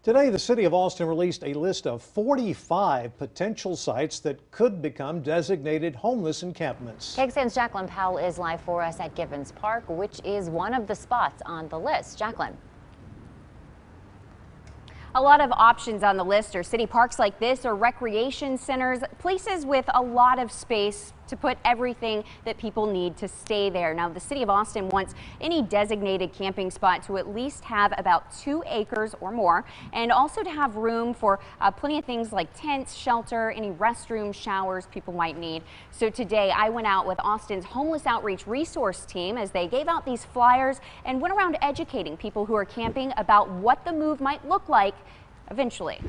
Today, the city of Austin released a list of 45 potential sites that could become designated homeless encampments. KXAN's Jacqulyn Powell is live for us at Givens Park, which is one of the spots on the list. Jacqulyn. A lot of options on the list are city parks like this or recreation centers, places with a lot of space to put everything that people need to stay there. Now, the city of Austin wants any designated camping spot to at least have about 2 acres or more, and also to have room for plenty of things like tents, shelter, any restrooms, showers people might need. So today I went out with Austin's homeless outreach resource team as they gave out these flyers and went around educating people who are camping about what the move might look like eventually.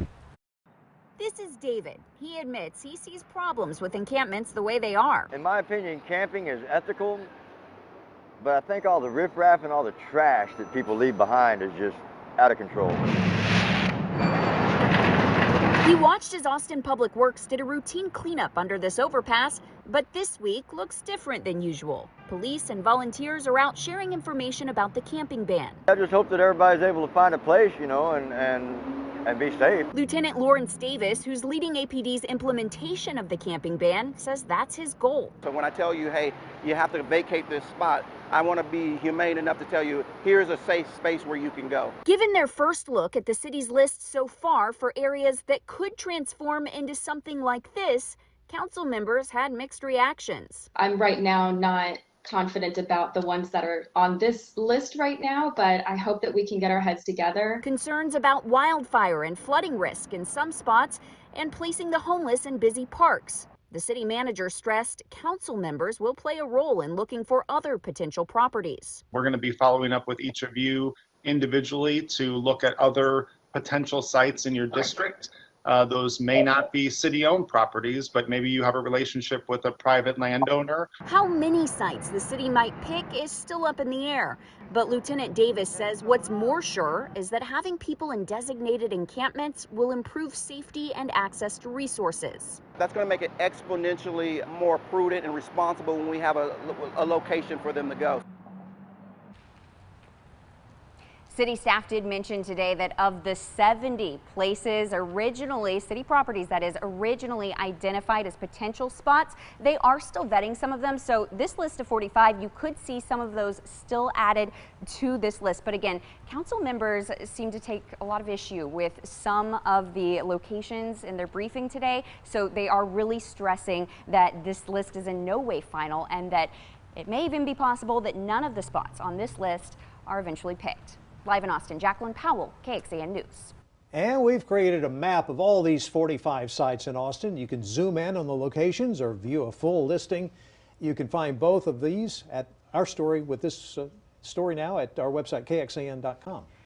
This is David. He admits he sees problems with encampments the way they are. In my opinion, camping is ethical, but I think all the riffraff and all the trash that people leave behind is just out of control. He watched as Austin Public Works did a routine cleanup under this overpass, but this week looks different than usual. Police and volunteers are out sharing information about the camping ban. I just hope that everybody's able to find a place, and be safe. Lieutenant Lawrence Davis, who's leading APD's implementation of the camping ban, says that's his goal. So when I tell you, hey, you have to vacate this spot, I want to be humane enough to tell you, here's a safe space where you can go. Given their first look at the city's list so far for areas that could transform into something like this, council members had mixed reactions. I'm right now not confident about the ones that are on this list right now, but I hope that we can get our heads together. Concerns about wildfire and flooding risk in some spots and placing the homeless in busy parks. The city manager stressed council members will play a role in looking for other potential properties. We're going to be following up with each of you individually to look at other potential sites in your district. Those may not be city-owned properties, but maybe you have a relationship with a private landowner. How many sites the city might pick is still up in the air. But Lieutenant Davis says what's more sure is that having people in designated encampments will improve safety and access to resources. That's going to make it exponentially more prudent and responsible when we have a location for them to go. City staff did mention today that of the 70 places originally, city properties that is, originally identified as potential spots, they are still vetting some of them. So this list of 45, you could see some of those still added to this list. But again, council members seem to take a lot of issue with some of the locations in their briefing today. So they are really stressing that this list is in no way final and that it may even be possible that none of the spots on this list are eventually picked. Live in Austin, Jacqulyn Powell, KXAN News. And we've created a map of all these 45 sites in Austin. You can zoom in on the locations or view a full listing. You can find both of these at our story with this story now at our website, kxan.com.